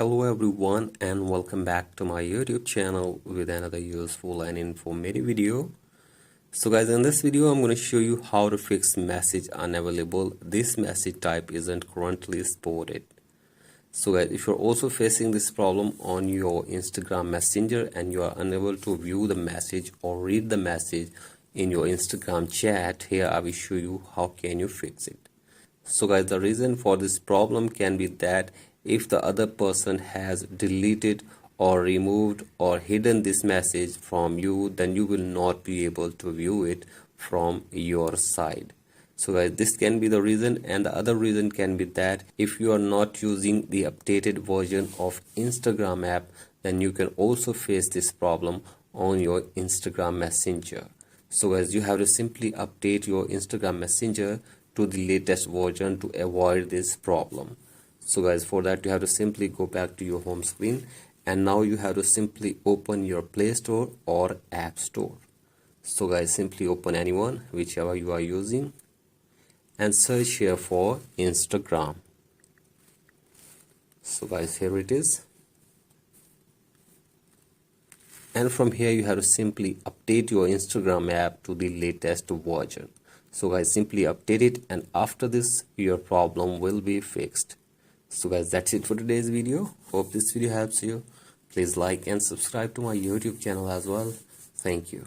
Hello everyone and welcome back to my YouTube channel with another useful and informative video. So guys, in this video I'm going to show you how to fix message unavailable. This message type isn't currently supported. So guys, if you're also facing this problem on your Instagram Messenger and you are unable to view the message or read the message in your Instagram chat, here I will show you how can you fix it. So guys, the reason for this problem can be that if the other person has deleted or removed or hidden this message from you, then you will not be able to view it from your side. So guys, this can be the reason, and the other reason can be that if you are not using the updated version of Instagram app, then you can also face this problem on your Instagram Messenger. So guys, you have to simply update your Instagram Messenger to the latest version to avoid this problem. So guys, for that you have to simply go back to your home screen, and now you have to simply open your Play Store or App Store. So guys, simply open anyone, whichever you are using, and search here for Instagram. So guys, here it is, and from here you have to simply update your Instagram app to the latest version. So guys, simply update it, and after this your problem will be fixed. So guys, that's it for today's video. Hope this video helps you. Please like and subscribe to my YouTube channel as well. Thank you.